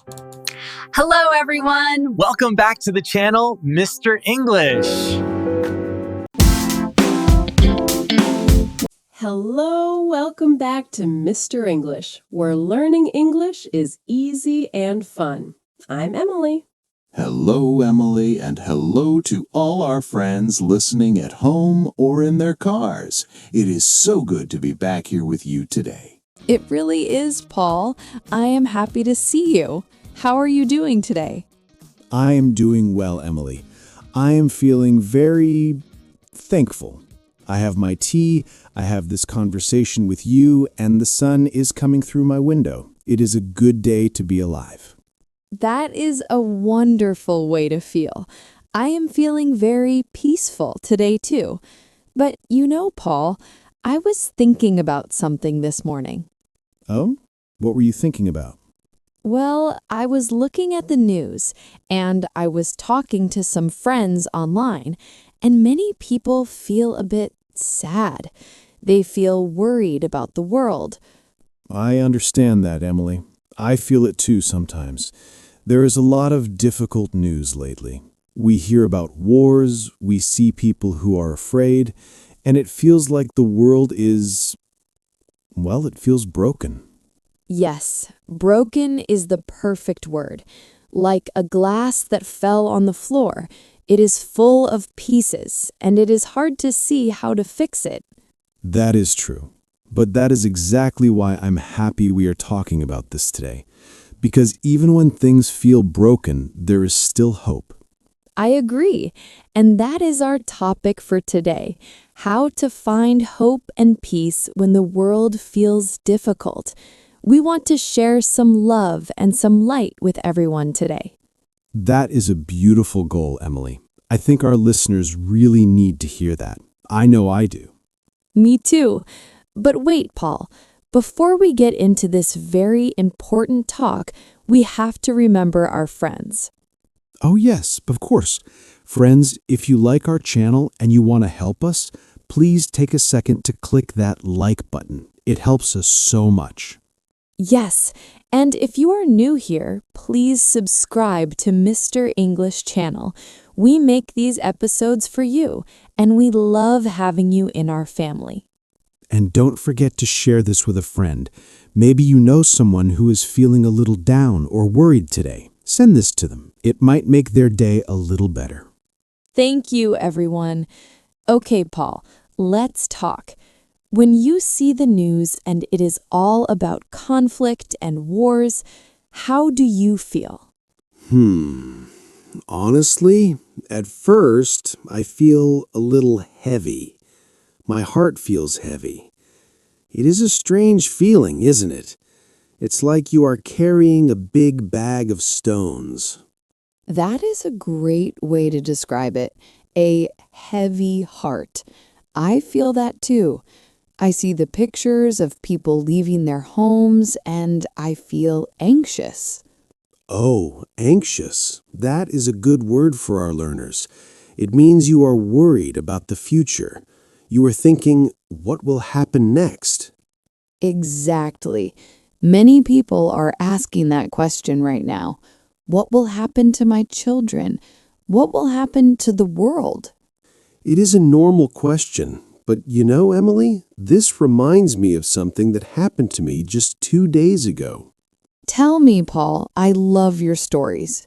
Hello, everyone. Welcome back to the channel, Mr. English. Hello, welcome back to Mr. English, where learning English is easy and fun. I'm Emily. Hello, Emily, and hello to all our friends listening at home or in their cars. It is so good to be back here with you today. It really is, Paul. I am happy to see you. How are you doing today? I am doing well, Emily. I am feeling very thankful. I have my tea, I have this conversation with you, and the sun is coming through my window. It is a good day to be alive. That is a wonderful way to feel. I am feeling very peaceful today, too. But you know, Paul, I was thinking about something this morning. Oh? What were you thinking about? Well, I was looking at the news, and I was talking to some friends online, and many people feel a bit sad. They feel worried about the world. I understand that, Emily. I feel it too sometimes. There is a lot of difficult news lately. We hear about wars, we see people who are afraid, and it feels like the world is, well, it feels broken. Yes, broken is the perfect word. Like a glass that fell on the floor, it is full of pieces, and it is hard to see how to fix it. That is true. But that is exactly why I'm happy we are talking about this today. Because even when things feel broken, there is still hope. I agree. And that is our topic for today. How to find hope and peace when the world feels difficult. We want to share some love and some light with everyone today. That is a beautiful goal, Emily. I think our listeners really need to hear that. I know I do. Me too. But wait, Paul. Before we get into this very important talk, we have to remember our friends. Oh yes, of course. Friends, if you like our channel and you want to help us, please take a second to click that like button. It helps us so much. Yes, and if you are new here, please subscribe to Mr. English channel. We make these episodes for you, and we love having you in our family. And don't forget to share this with a friend. Maybe you know someone who is feeling a little down or worried today. Send this to them. It might make their day a little better. Thank you, everyone. Okay, Paul, let's talk. When you see the news and it is all about conflict and wars, how do you feel? Honestly, at first, I feel a little heavy. My heart feels heavy. It is a strange feeling, isn't it? It's like you are carrying a big bag of stones. That is a great way to describe it. A heavy heart. I feel that too. I see the pictures of people leaving their homes and I feel anxious. Oh, anxious. That is a good word for our learners. It means you are worried about the future. You are thinking, what will happen next? Exactly. Many people are asking that question right now. What will happen to my children? What will happen to the world? It is a normal question. But you know, Emily, this reminds me of something that happened to me just 2 days ago. Tell me, Paul. I love your stories.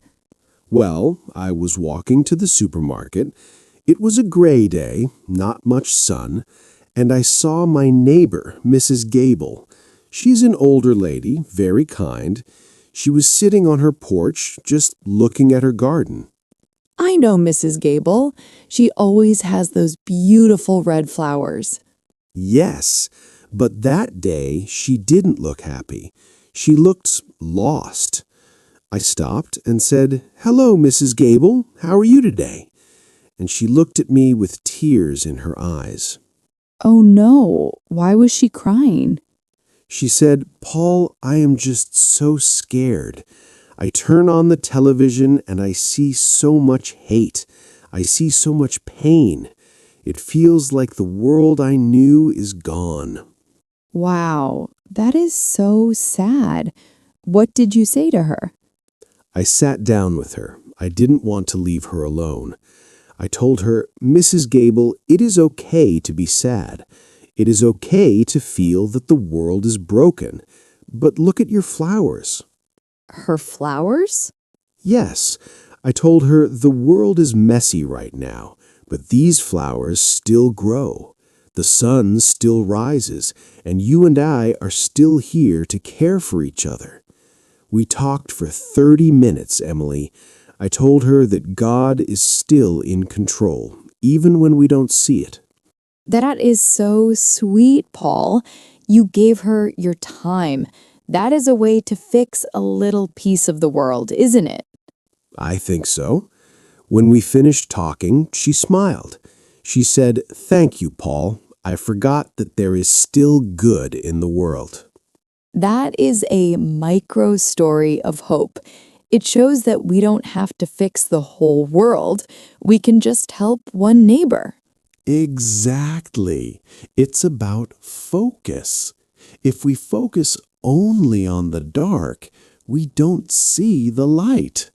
Well, I was walking to the supermarket. It was a gray day, not much sun, and I saw my neighbor, Mrs. Gable. She's an older lady, very kind. She was sitting on her porch, just looking at her garden. I know Mrs. Gable. She always has those beautiful red flowers. Yes, but that day she didn't look happy. She looked lost. I stopped and said, "Hello, Mrs. Gable. How are you today?" And she looked at me with tears in her eyes. Oh no, why was she crying? She said, "Paul, I am just so scared. I turn on the television and I see so much hate. I see so much pain. It feels like the world I knew is gone." Wow, that is so sad. What did you say to her? I sat down with her. I didn't want to leave her alone. I told her, Mrs. Gable, it is okay to be sad. It is okay to feel that the world is broken. But look at your flowers. Her flowers? Yes, I told her the world is messy right now, but these flowers still grow. The sun still rises, and you and I are still here to care for each other. We talked for 30 minutes, Emily. I told her that God is still in control, even when we don't see it. That is so sweet, Paul. You gave her your time. That is a way to fix a little piece of the world, isn't it? I think so. When we finished talking, she smiled. She said, Thank you, Paul. I forgot that there is still good in the world. That is a micro story of hope. It shows that we don't have to fix the whole world. We can just help one neighbor. Exactly. It's about focus. If we focus only on the dark, we don't see the light.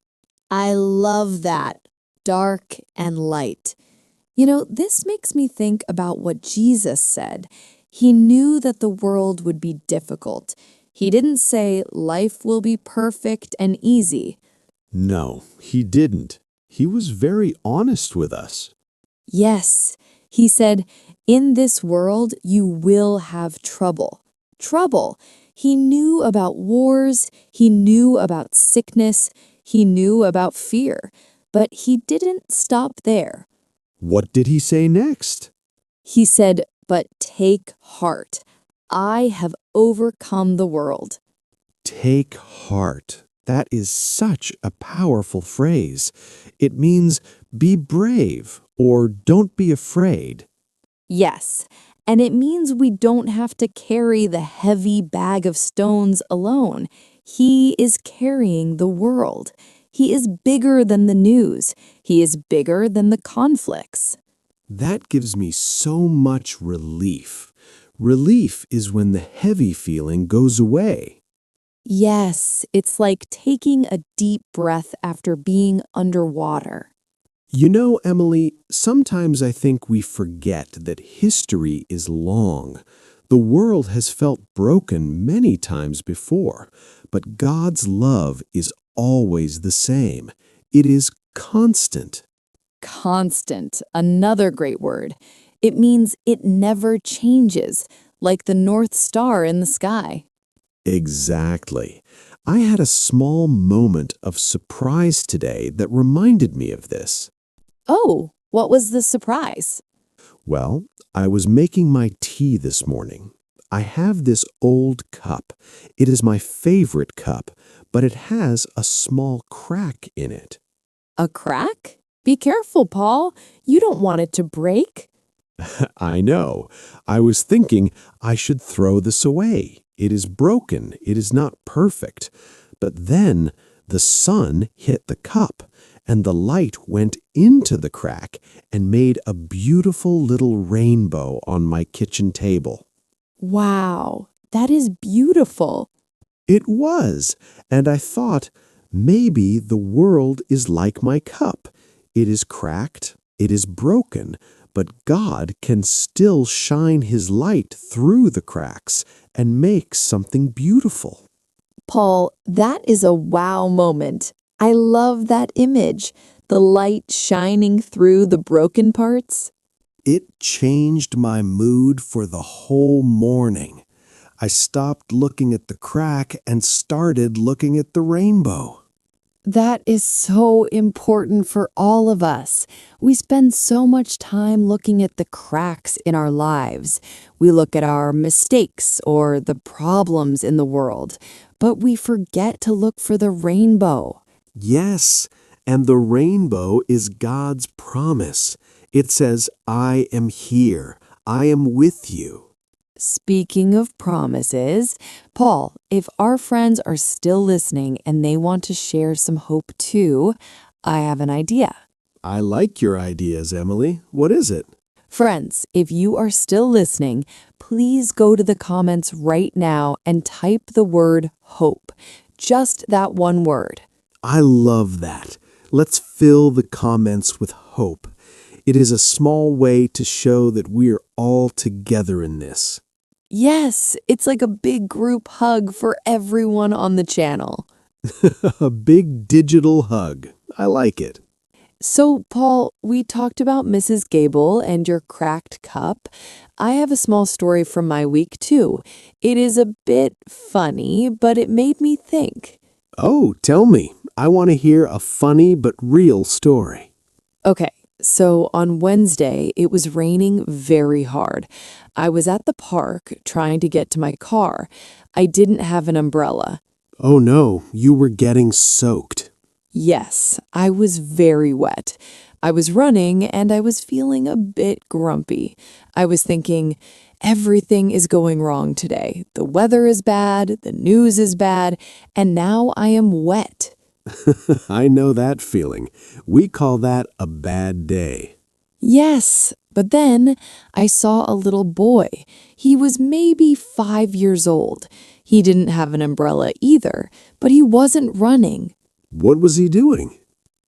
I love that. Dark and light. You know, this makes me think about what Jesus said. He knew that the world would be difficult. He didn't say life will be perfect and easy. No, he didn't. He was very honest with us. Yes, he said, in this world you will have trouble. Trouble. He knew about wars. He knew about sickness. He knew about fear. But he didn't stop there. What did he say next? He said, but take heart. I have overcome the world. Take heart. That is such a powerful phrase. It means be brave or don't be afraid. Yes, and it means we don't have to carry the heavy bag of stones alone. He is carrying the world. He is bigger than the news. He is bigger than the conflicts. That gives me so much relief. Relief is when the heavy feeling goes away. Yes, it's like taking a deep breath after being underwater. You know, Emily, sometimes I think we forget that history is long. The world has felt broken many times before, but God's love is always the same. It is constant. Constant, another great word. It means it never changes, like the North Star in the sky. Exactly. I had a small moment of surprise today that reminded me of this. Oh, what was the surprise? Well, I was making my tea this morning. I have this old cup. It is my favorite cup, but it has a small crack in it. A crack? Be careful, Paul. You don't want it to break. I know. I was thinking I should throw this away. It is broken. It is not perfect. But then the sun hit the cup, and the light went into the crack and made a beautiful little rainbow on my kitchen table. Wow, that is beautiful. It was, and I thought, maybe the world is like my cup. It is cracked, it is broken, but God can still shine His light through the cracks and make something beautiful. Paul, that is a wow moment. I love that image. The light shining through the broken parts. It changed my mood for the whole morning. I stopped looking at the crack and started looking at the rainbow. That is so important for all of us. We spend so much time looking at the cracks in our lives. We look at our mistakes or the problems in the world, but we forget to look for the rainbow. Yes, and the rainbow is God's promise. It says, I am here. I am with you. Speaking of promises, Paul, if our friends are still listening and they want to share some hope too, I have an idea. I like your ideas, Emily. What is it? Friends, if you are still listening, please go to the comments right now and type the word hope. Just that one word. I love that. Let's fill the comments with hope. It is a small way to show that we're all together in this. Yes, it's like a big group hug for everyone on the channel. A big digital hug. I like it. So, Paul, we talked about Mrs. Gable and your cracked cup. I have a small story from my week, too. It is a bit funny, but it made me think. Oh, tell me. I want to hear a funny but real story. Okay, so on Wednesday, it was raining very hard. I was at the park trying to get to my car. I didn't have an umbrella. Oh no, you were getting soaked. Yes, I was very wet. I was running and I was feeling a bit grumpy. I was thinking, everything is going wrong today. The weather is bad, the news is bad, and now I am wet. I know that feeling. We call that a bad day. Yes, but then I saw a little boy. He was maybe 5 years old. He didn't have an umbrella either, but he wasn't running. What was he doing?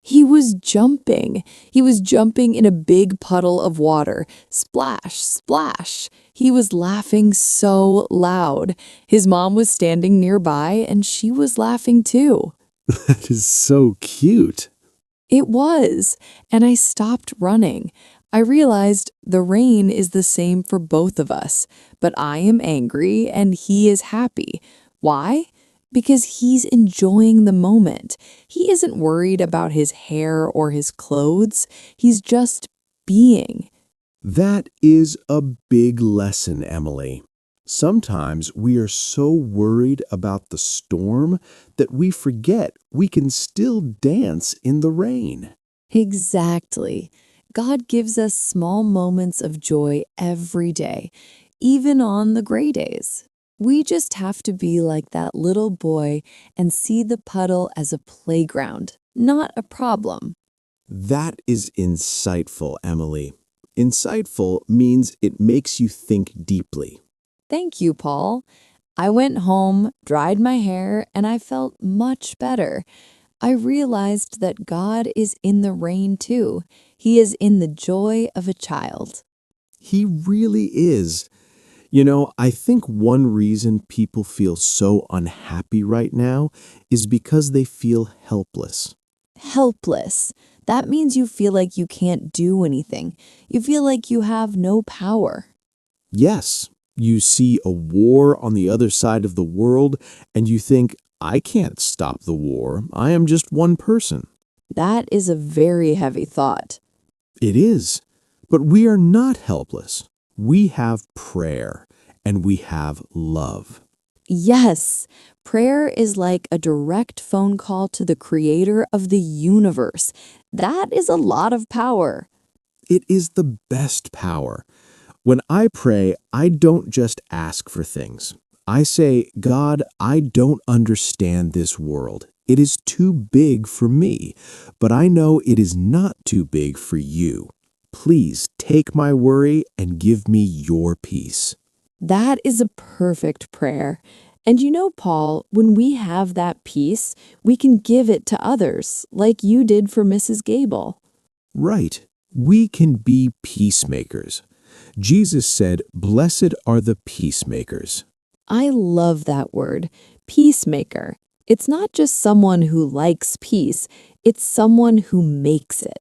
He was jumping. He was jumping in a big puddle of water. Splash, splash. He was laughing so loud. His mom was standing nearby and she was laughing too. That is so cute. It was, and I stopped running. I realized the rain is the same for both of us, but I am angry and he is happy. Why? Because he's enjoying the moment. He isn't worried about his hair or his clothes. He's just being. That is a big lesson, Emily. Sometimes we are so worried about the storm that we forget we can still dance in the rain. Exactly. God gives us small moments of joy every day, even on the gray days. We just have to be like that little boy and see the puddle as a playground, not a problem. That is insightful, Emily. Insightful means it makes you think deeply. Thank you, Paul. I went home, dried my hair, and I felt much better. I realized that God is in the rain too. He is in the joy of a child. He really is. You know, I think one reason people feel so unhappy right now is because they feel helpless. Helpless. That means you feel like you can't do anything. You feel like you have no power. Yes, you see a war on the other side of the world and you think, I can't stop the war. I am just one person. That is a very heavy thought. It is. But we are not helpless. We have prayer and we have love. Yes, prayer is like a direct phone call to the creator of the universe. That is a lot of power. It is the best power. When I pray, I don't just ask for things. I say, God, I don't understand this world. It is too big for me, but I know it is not too big for you. Please take my worry and give me your peace. That is a perfect prayer. And you know, Paul, when we have that peace, we can give it to others, like you did for Mrs. Gable. Right. We can be peacemakers. Jesus said, "Blessed are the peacemakers." I love that word, peacemaker. It's not just someone who likes peace, it's someone who makes it.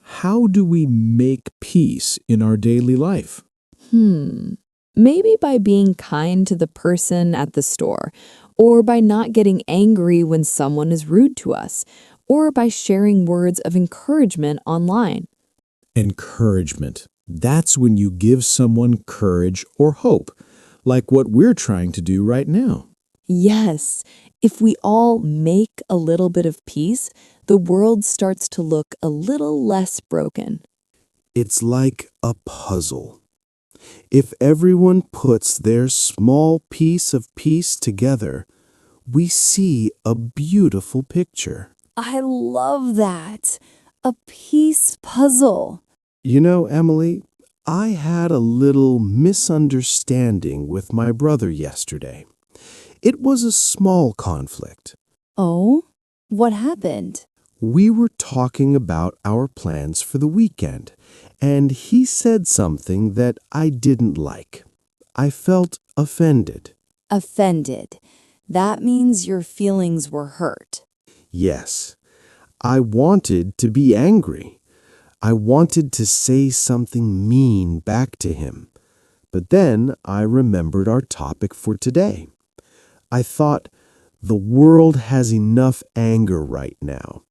How do we make peace in our daily life? Maybe by being kind to the person at the store, or by not getting angry when someone is rude to us, or by sharing words of encouragement online. Encouragement. That's when you give someone courage or hope, like what we're trying to do right now. Yes, if we all make a little bit of peace, the world starts to look a little less broken. It's like a puzzle. If everyone puts their small piece of peace together, we see a beautiful picture. I love that. A peace puzzle. You know, Emily, I had a little misunderstanding with my brother yesterday. It was a small conflict. Oh? What happened? We were talking about our plans for the weekend, and he said something that I didn't like. I felt offended. Offended. That means your feelings were hurt. Yes, I wanted to be angry. I wanted to say something mean back to him. But then I remembered our topic for today. I thought, the world has enough anger right now.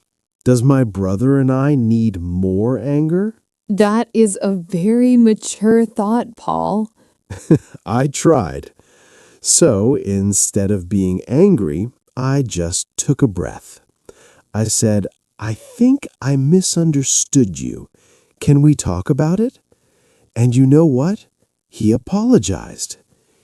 Does my brother and I need more anger? That is a very mature thought, Paul. I tried. So instead of being angry, I just took a breath. I said, I think I misunderstood you. Can we talk about it? And you know what? He apologized.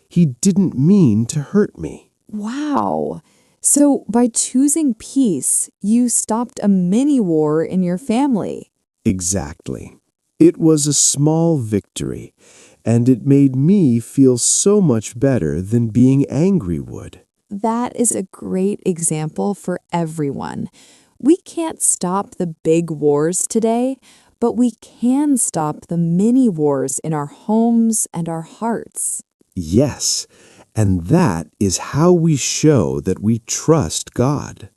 He didn't mean to hurt me. Wow. So by choosing peace, you stopped a mini war in your family. Exactly. It was a small victory, and it made me feel so much better than being angry would. That is a great example for everyone. We can't stop the big wars today, but we can stop the mini wars in our homes and our hearts. Yes, and that is how we show that we trust God.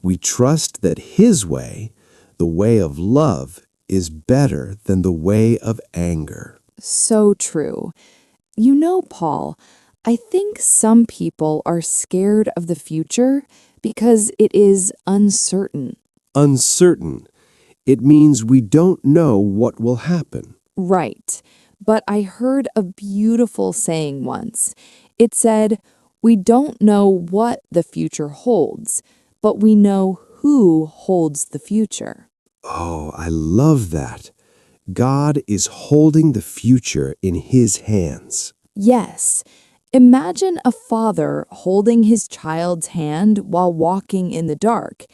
We trust that His way, the way of love, is better than the way of anger. So true. You know, Paul, I think some people are scared of the future because it is uncertain. Uncertain. It means we don't know what will happen. Right. But I heard a beautiful saying once. It said, we don't know what the future holds, but we know who holds the future. Oh, I love that. God is holding the future in His hands. Yes. Imagine a father holding his child's hand while walking in the dark.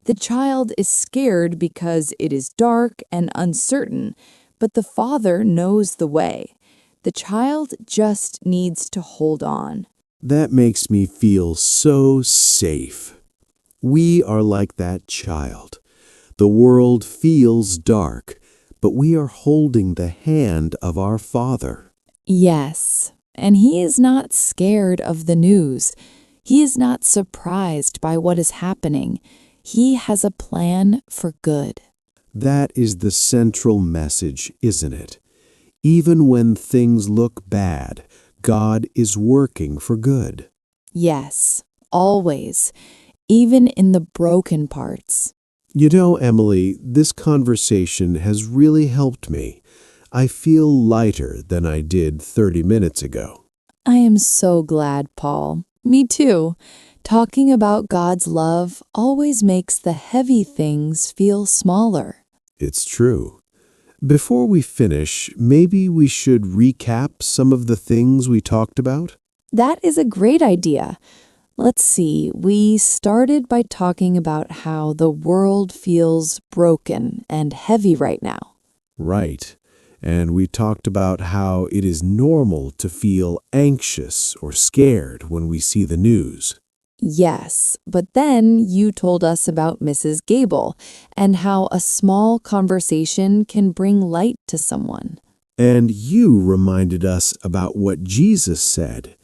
The child is scared because it is dark and uncertain, but the father knows the way. The child just needs to hold on. That makes me feel so safe. We are like that child. The world feels dark, but we are holding the hand of our Father. Yes, and he is not scared of the news. He is not surprised by what is happening. He has a plan for good. That is the central message, isn't it? Even when things look bad, God is working for good. Yes, always, even in the broken parts. You know, Emily, this conversation has really helped me. I feel lighter than I did 30 minutes ago. I am so glad, Paul. Me too. Talking about God's love always makes the heavy things feel smaller. It's true. Before we finish, maybe we should recap some of the things we talked about? That is a great idea. Let's see, we started by talking about how the world feels broken and heavy right now. Right. And we talked about how it is normal to feel anxious or scared when we see the news. Yes, but then you told us about Mrs. Gable and how a small conversation can bring light to someone. And you reminded us about what Jesus said.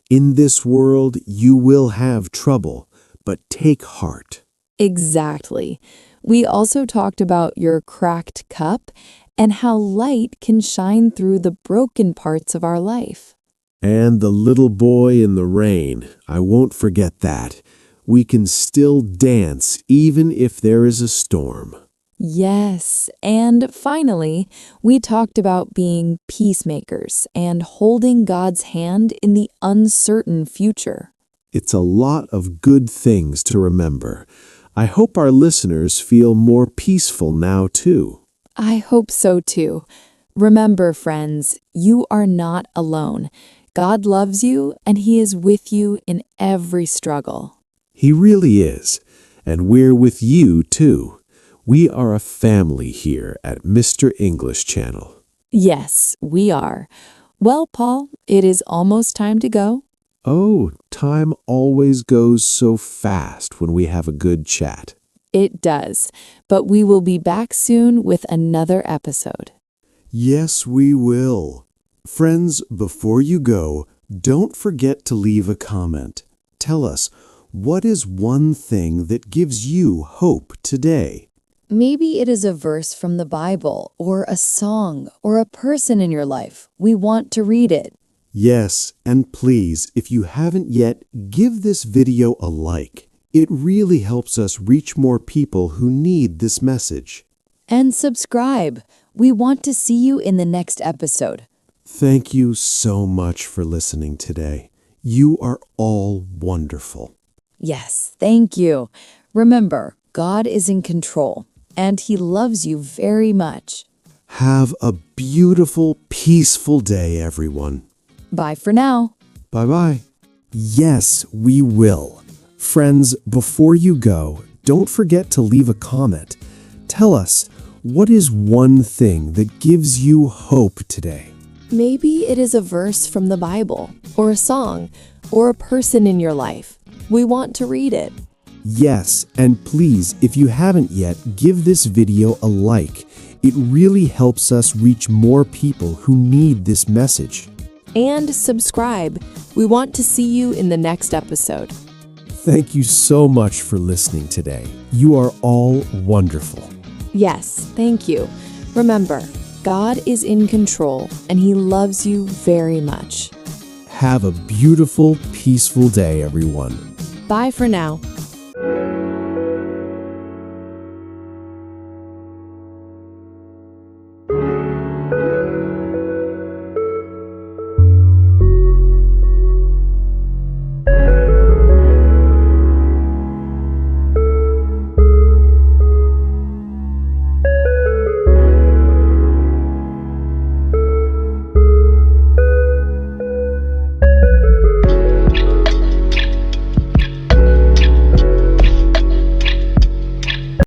In this world you will have trouble, but take heart. Exactly. We also talked about your cracked cup and how light can shine through the broken parts of our life. And the little boy in the rain, I won't forget that. We can still dance even if there is a storm. Yes, and finally, we talked about being peacemakers and holding God's hand in the uncertain future. It's a lot of good things to remember. I hope our listeners feel more peaceful now, too. I hope so too. Remember, friends, you are not alone. God loves you, and He is with you in every struggle. He really is. And we're with you, too. We are a family here at Mr. English Channel. Yes, we are. Well, Paul, it is almost time to go. Oh, time always goes so fast when we have a good chat. It does. But we will be back soon with another episode. Yes, we will. Friends, before you go, don't forget to leave a comment. Tell us, what is one thing that gives you hope today? Maybe it is a verse from the Bible, or a song, or a person in your life. We want to read it. Yes, and please, if you haven't yet, give this video a like. It really helps us reach more people who need this message. And subscribe. We want to see you in the next episode. Thank you so much for listening today. You are all wonderful. Yes, thank you. Remember, God is in control, and He loves you very much. Have a beautiful, peaceful day, everyone. Bye for now. Bye-bye. Yes, we will. Friends, before you go, don't forget to leave a comment. Tell us, what is one thing that gives you hope today? Maybe it is a verse from the Bible, or a song, or a person in your life. We want to read it. Yes, and please, if you haven't yet, give this video a like. It really helps us reach more people who need this message. And subscribe. We want to see you in the next episode. Thank you so much for listening today. You are all wonderful. Yes, thank you. Remember, God is in control, and He loves you very much. Have a beautiful, peaceful day, everyone. Bye for now.